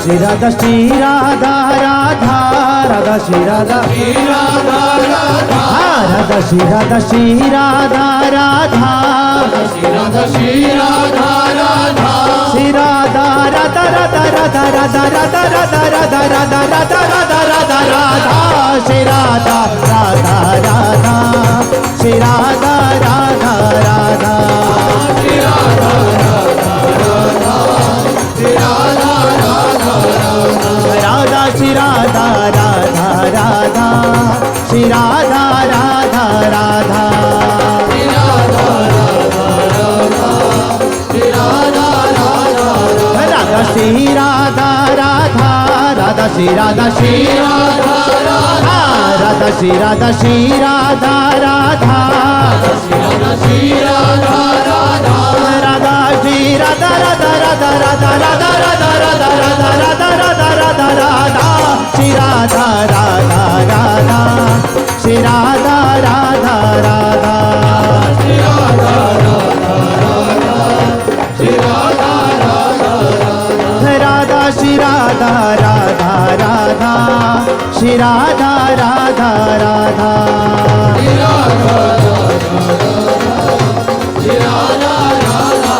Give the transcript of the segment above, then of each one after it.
श्री राधा राधा राधा श्री राधा राधा श्री राधा श्री राधा राधा श्री राधा श्री राधा राधा श्री राधा राधा राधा राधा राधा राधा राधा राधा राधा राधा राधा राधा राधा श्री राधा राधा राधा श्री राधा राधा राधा श्री राधा राधा राधा श्री राधा राधा राधा श्री राधा राधा राधा श्री राधा राधा राधा श्री राधा राधा राधा श्री राधा राधा राधा श्री राधा राधा राधा श्री राधा श्री राधा राधा राधा श्री राधा श्री राधा राधा श्री राधा श्री राधा राधा राधा श्री राधा राधा राधा राधा राधा राधा राधा राधा राधा राधा राधा राधा श्री राधा राधा राधा श्री राधा राधा राधा श्री राधा राधा राधा श्री राधा राधा राधा श्री राधा राधा राधा श्री राधा राधा राधा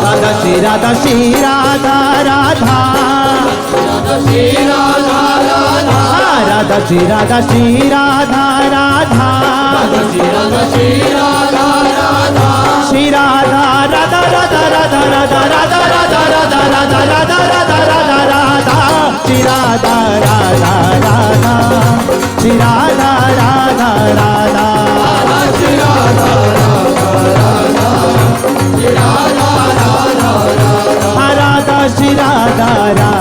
राधा श्री राधा श्री राधा राधा श्री राधा राधा राधा श्री राधा श्री राधा राधा श्री राधा श्री राधा राधा श्री राधा राधा राधा राधा राधा राधा राधा राधा राधा राधा राधा राधा राधा श्री राधा राधा राधा श्री राधा राधा राधा श्री राधा राधा राधा श्री राधा राधा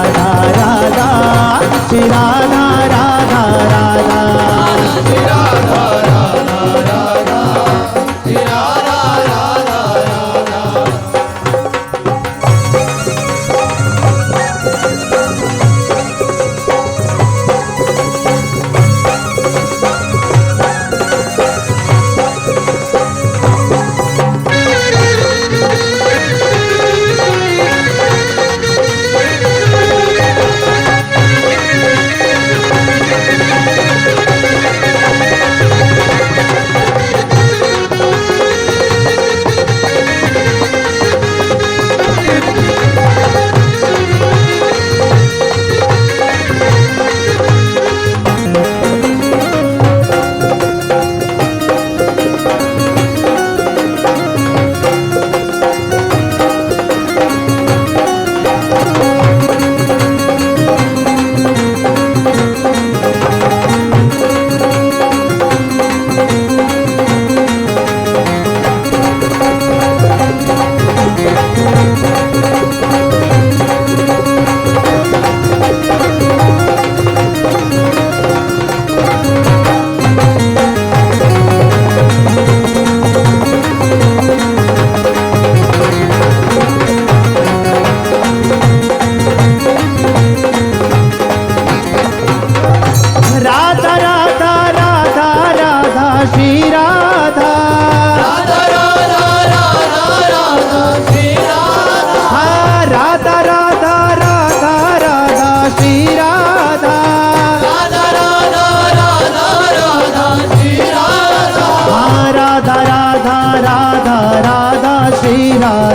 राधा श्री राधा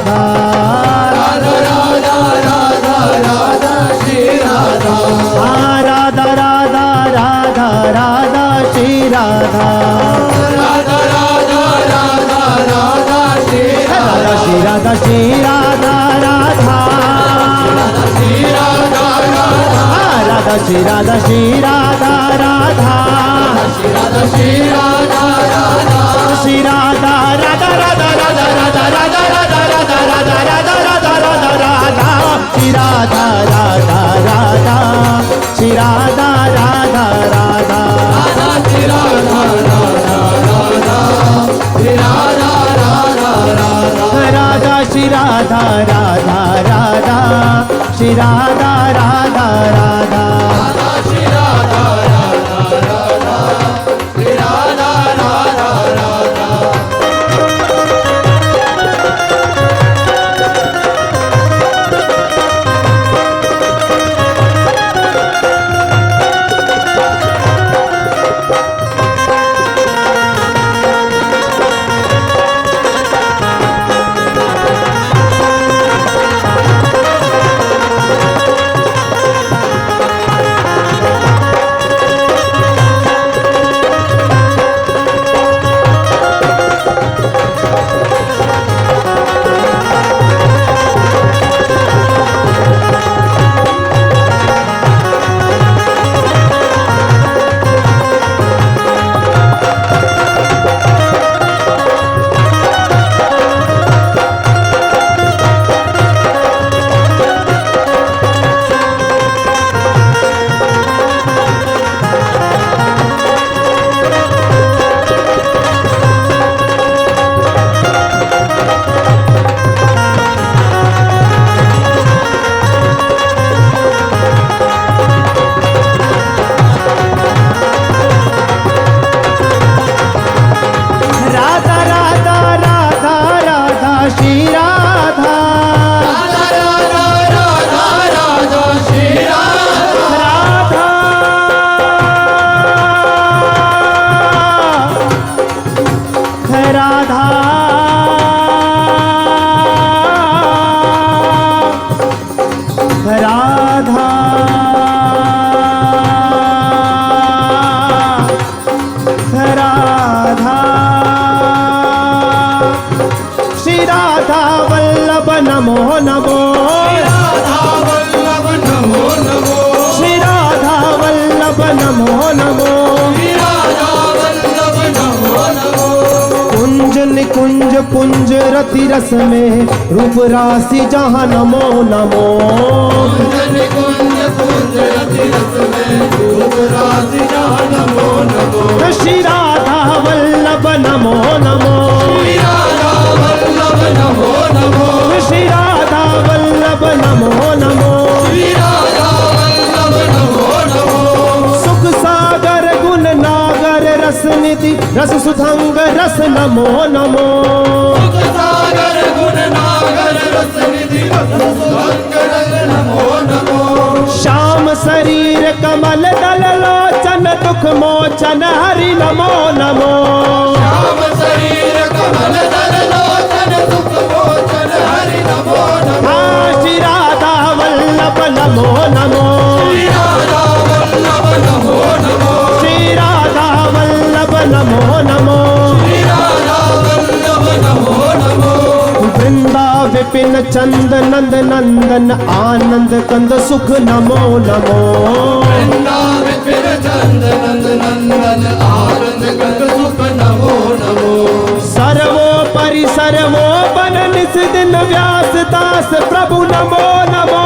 राधा राधा श्री राधा राधा राधा श्री राधा राधा राधा श्री राधा राधा राधा श्री राधा श्री राधा राधा श्री राधा राधा श्री राधा राधा राधा राधा राधा राधा राधा राधा राधा राधा राधा राधा राधा श्री राधा राधा राधा श्री राधा राधा राधा श्री राधा राधा राधा श्री राधा राधा राधा राधा श्री राधा राधा राधा श्री राधा राधा राधा श्री राधा राधा राधा श्री राधा राधा राधा वल्लभ नमो नमो, श्री राधा वल्लभ नमो नमो, कुंज निकुंज पुंज रति रस में रूप राशि जहाँ नमो नमो, श्री राधा वल्लभ नमो नमो, श्री राधा वल्लभ नमो नमो, सुख सागर गुण नागर रस निधि रस सुधंग रस नमो नमो, श्याम शरीर कमल दल लोचन दुख मोचन हरि नमो नमो, श्याम शरीर कमल दल लोचन दुख मोचन हरि नमो नमो, हाँ श्री राधा वल्लभ नमो नमो, श्री राधा वल्लभ नमो नमो, श्री राधा वल्लभ नमो नमो, श्री राधा वल्लभ नमो नमो, वृंदा विपिन चंद नंद नंदन आनंद कंद सुख नमो नमो, वृंदा विपिन चंद नंद नंदन आनंद कंद सुख नमो नमो, सर्वोपरि सर्वोपन निस दिन व्यास दास प्रभु नमो नमो,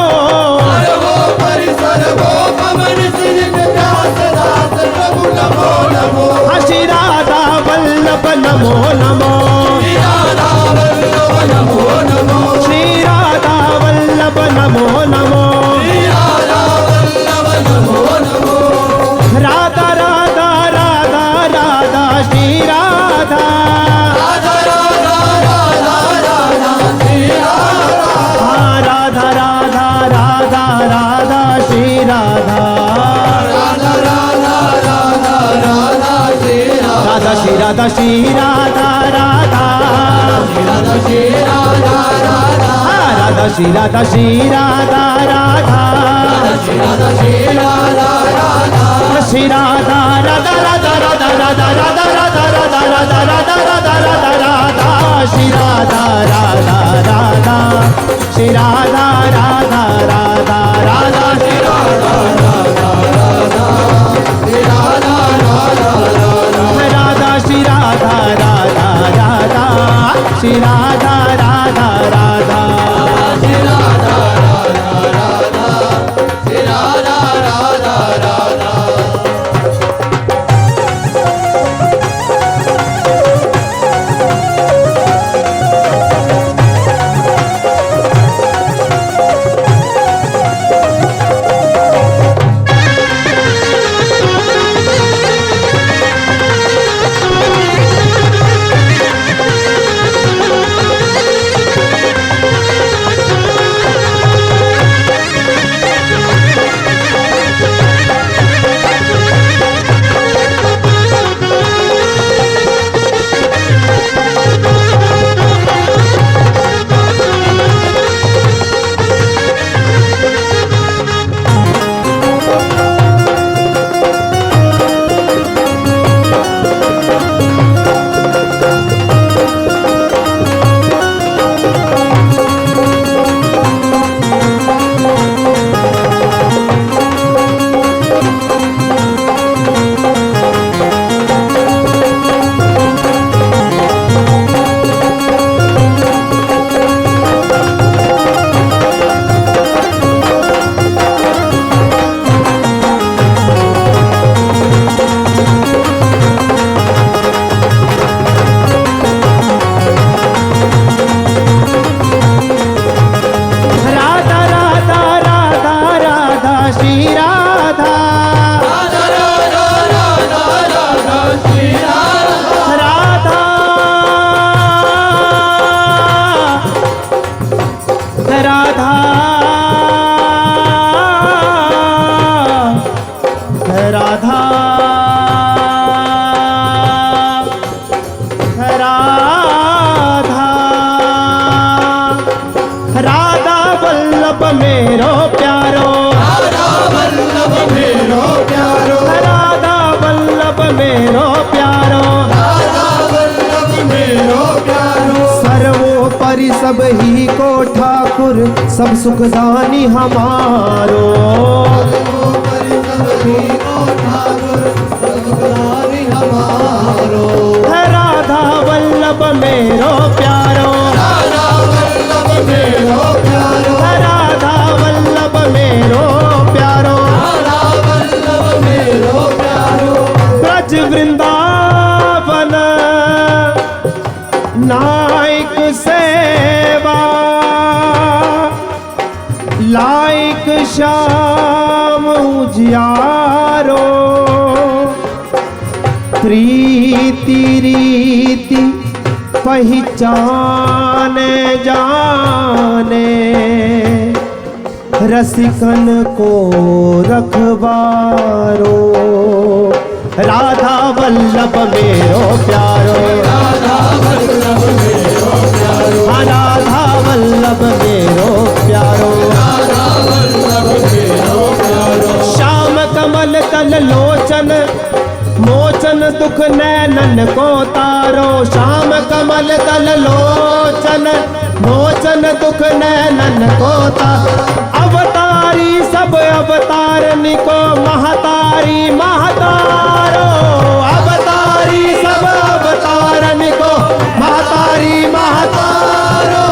सर्वोपरि सर्वोपम निसिन व्यास दास प्रभु नमो नमो, श्री राधा वल्लभ नमो नमो, श्री राधा वल्लभ नमो नमो, श्री राधा वल्लभ नमो नमो, श्री राधा वल्लभ नमो नमो, राधा राधा राधा राधा श्री राधा, राधा राधा राधा राधा श्री राधा, हाँ राधा राधा राधा राधा श्री राधा, राधा राधा राधा राधा श्री राधा, राधा श्री राधा श्री राधा राधा, राधा श्री राधा राधा, हाँ राधा श्री राधा श्री राधा राधा, श्री राधा श्री राधा राधा, श्री राधा राधा राधा राधा राधा राधा राधा राधा राधा राधा राधा राधा राधा, श्री राधा राधा राधा, श्री राधा राधा राधा राधा, श्री राधा राधा राधा, श्री राधा राधा राधा, राधा श्री राधा राधा राधा, श्री राधा राधा राधा, श्री राधा राधा राधा, श्री राधा राधा राधा, मेरो प्यारो, राधा वल्लभ मेरो प्यारो, राधा वल्लभ मेरो प्यारो, राधा वल्लभ मेरो प्यारो, सर्वोपरि सब ही को ठाकुर सब सुखदानी हमारो। सर्वोपरि सबही को ठाकुर सर्वदानी हमारो। राधा वल्लभ मेरो प्यारो, राधा वल्लभ मेरो प्यारो, राधा वल्लभ मेरो प्यारो, राधा वल्लभ मेरो प्यारो। ब्रज वृंदावन नायक सेवा, लायक श्याम उजियारो। प्रीति रीति पहचाने जाने, रसिकन को रखवारो। राधा वल्लभ मेरो प्यारो, राधा वल्लभ मेरो प्यारो, हाँ राधा वल्लभ मेरो प्यारो। राधा वल्लभ मेरो प्यारो। श्याम कमल तल लोचन मोचन दुख नैनन को तारो। श्याम कमल तल लोचन मोचन दुख नैनन को तारो। अवतारी सब अवतारनी को महतारी महतारो। अवतारी सब अवतारनी को महतारी महतारो।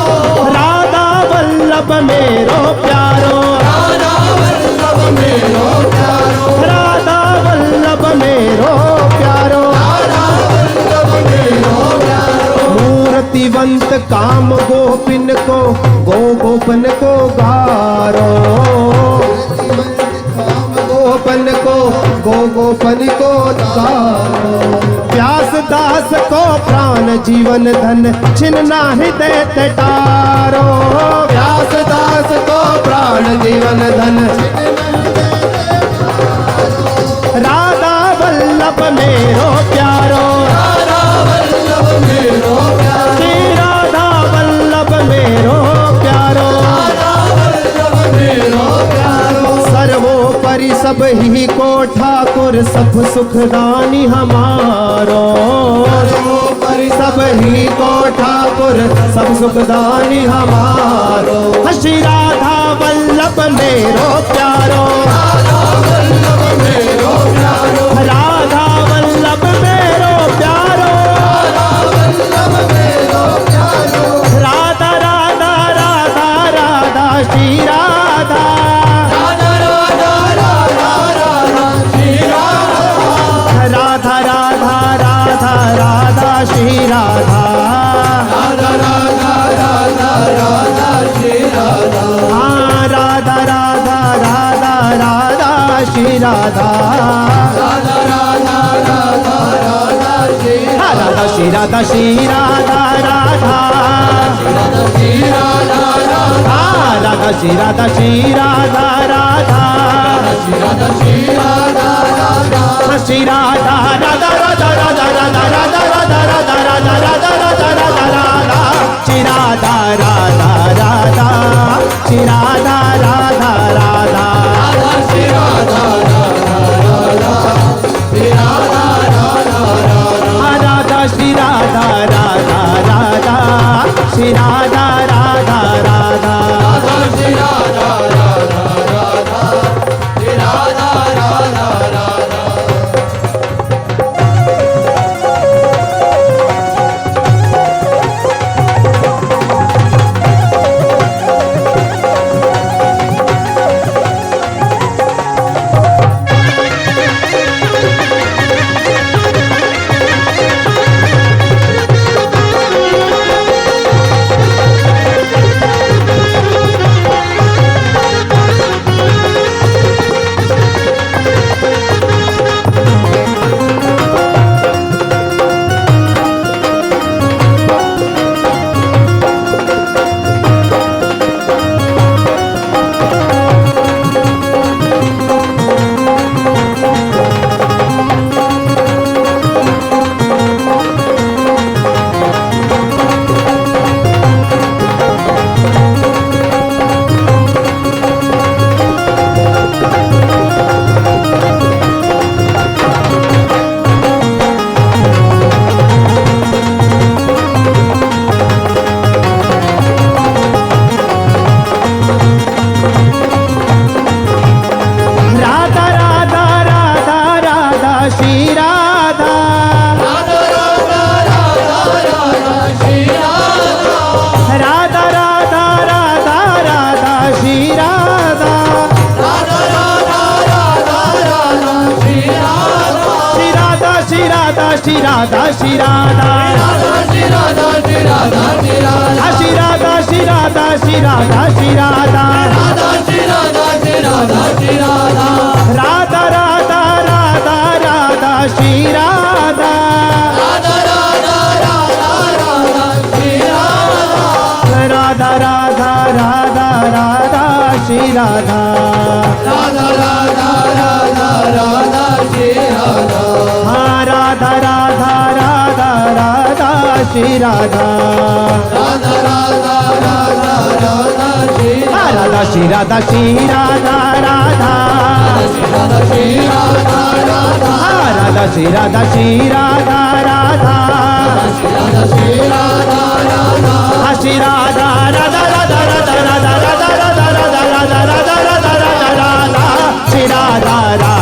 राधा वल्लभ मेरो प्यारो, राधा वल्लभ मेरो प्यारो, राधा वल्लभ मेरो प्यारो। राधा वल्लभ मेरो प्यारो। मूर्तिवंत काम गोपिन को गोपन को गारो। गोपन को गोपन को गारो। प्यास दास को प्राण जीवन धन छिन्ना हृदय तटारो। प्यास दास को प्राण जीवन धन राधा वल्लभ मेरो प्यारो, राधा वल्लभ मेरो प्यारो, श्री राधा वल्लभ मेरो प्यारो। राधा वल्लभ मेरो प्यारो। सर्वोपरि सब ही को ठाकुर सब सुखदानी हमारो। सर्वोपरि सब ही को ठाकुर सब सुखदानी हमारो। श्री राधा वल्लभ मेरो प्यारो, राधा वल्लभ मेरो प्यारो, राधा वल्लभ मेरो प्यारो। राधा वल्लभ मेरो प्यारो। राधा राधा राधा राधा श्री राधा। राधा राधा राधा राधा श्री राधा। राधा राधा राधा राधा श्री राधा। राधा राधा राधा राधा श्री राधा। हाँ राधा राधा राधा राधा श्री राधा। राधा राधा राधा राधा श्री हाँ, राधा श्री राधा श्री राधा राधा। राधा श्री राधा राधा। हाँ, राधा श्री राधा श्री राधा राधा। श्री राधा श्री राधा राधा। हाँ, श्री राधा राधा राधा राधा राधा राधा राधा राधा राधा राधा राधा राधा राधा। श्री राधा राधा राधा श्री राधा राधा राधा। राधा श्री राधा राधा राधा। श्री राधा राधा राधा। हाँ, राधा श्री राधा राधा राधा श्री राधा राधा राधा। राधा श्री राधा राधा राधा। श्री राधा राधा राधा। श्री राधा श्री राधा श्री राधा श्री राधा श्री राधा श्री राधा श्री राधा श्री राधा श्री राधा राधा श्री राधा श्री राधा श्री राधा राधा राधा राधा राधा श्री राधा राधा राधा राधा राधा श्री राधा राधा राधा राधा राधा श्री राधा राधा राधा राधा राधा श्री राधा हाँ राधा राधा राधा राधा श्री राधा राधा राधा राधा राधा श्री हाँ राधा श्री राधा श्री राधा राधा श्री राधा श्री राधा राधा हाँ राधा श्री राधा श्री राधा राधा श्री राधा श्री राधा राधा हाँ श्री राधा राधा राधा राधा राधा राधा राधा राधा राधा राधा राधा राधा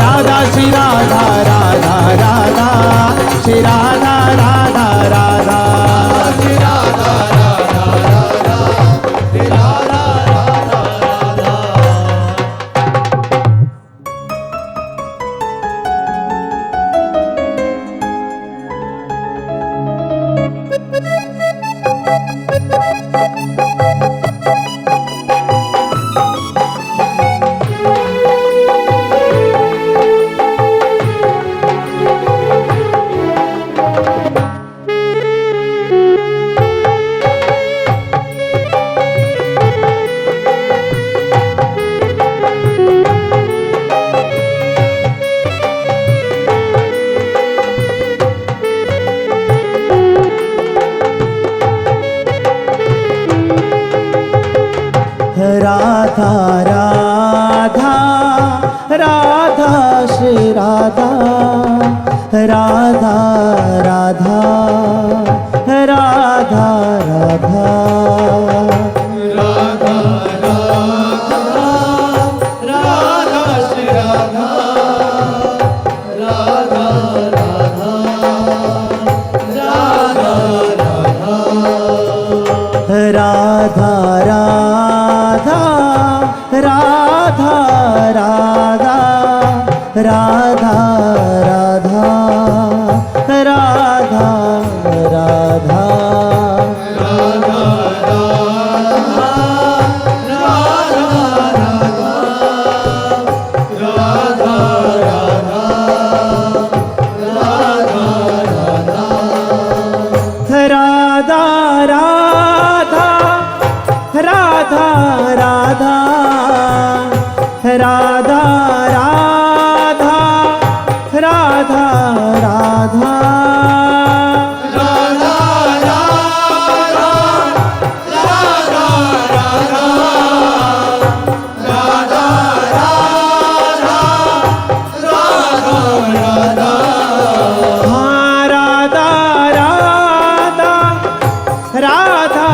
राधा श्री राधा राधा राधा श्री राधा राधा राधा श्री राधा राधा राधा श्री राधा राधा राधा राधा श्री राधा राधा राधा श्री राधा राधा राधा श्री राधा राधा राधा श्री राधा राधा राधा राधा राधा राधा श्री राधा राधा राधा राधा राधा राधा श्री राधा राधा राधा राधा राधा राधा राधा राधा राधा राधा राधा राधा राधा राधा राधा राधा राधा राधा राधा हाँ राधा राधा राधा राधा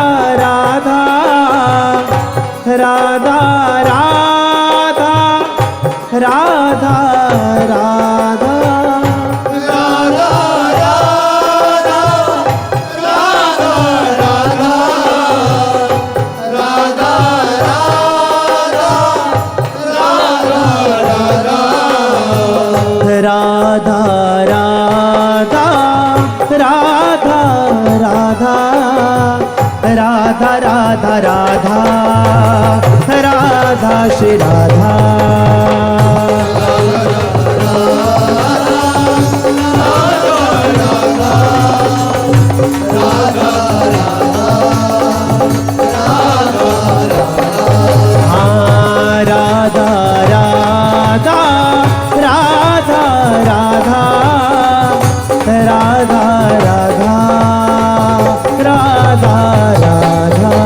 राधा राधा राधा राधा राधा राधा राधा राधा राधा राधा राधा राधा श्री राधा हाँ राधा राधा राधा राधा राधा राधा राधा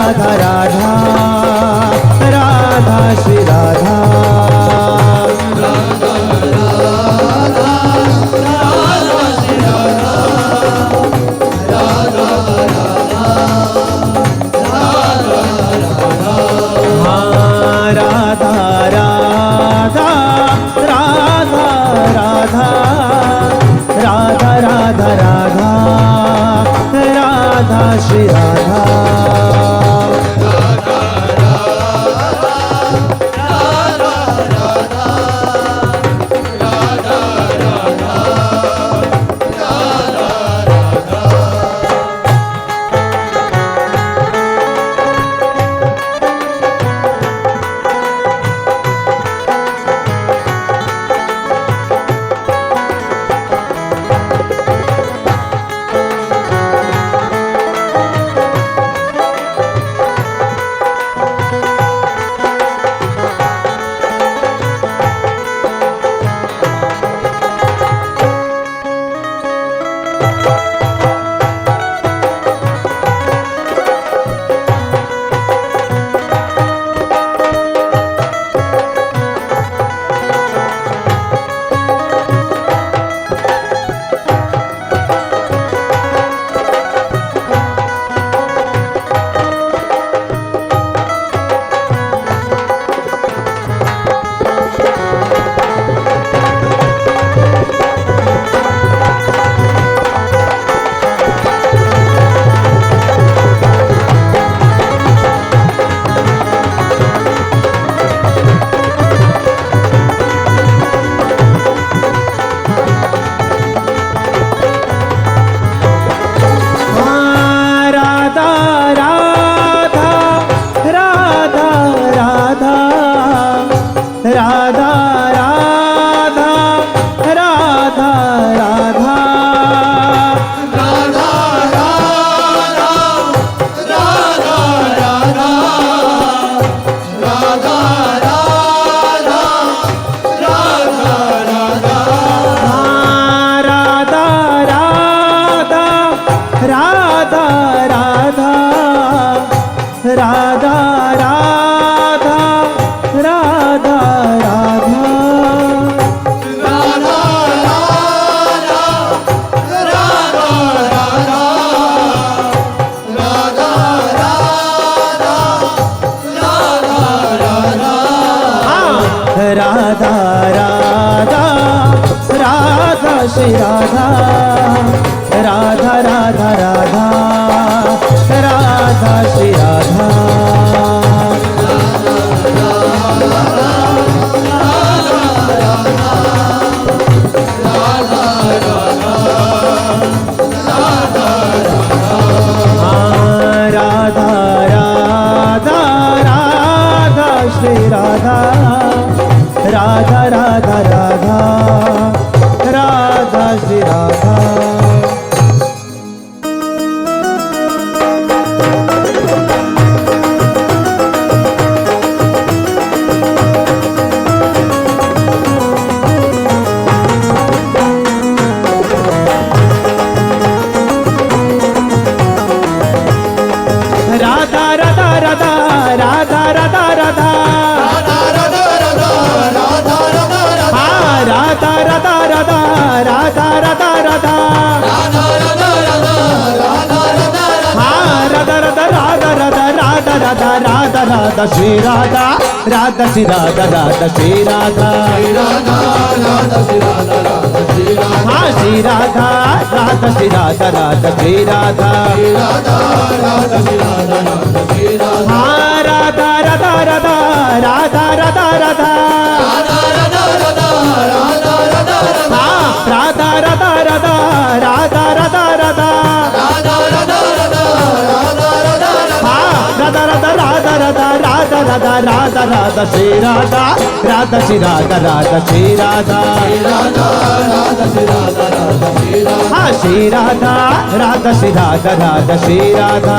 राधा राधा राधा श्री राधा श्री राधा श्री राधा राधा राधा राधा राधा श्री राधा राधा राधा राधा श्री राधा राधा राधा राधा राधा श्री राधा राधा श्री राधा राधा श्री राधा राधा श्री राधा हाँ श्री राधा राधा श्री राधा राधा श्री राधा हाँ राधा राधा राधा राधा राधा राधा हाँ राधा राधा राधा राधा राधा राधा राधा राधा राधा राधा राधा राधा राधा राधा श्री राधा राधा श्री राधा राधा श्री राधा हाँ श्री राधा राधा श्री राधा राधा श्री राधा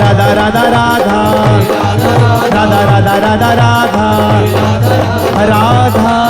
राधा राधा राधा राधा राधा राधा राधा राधा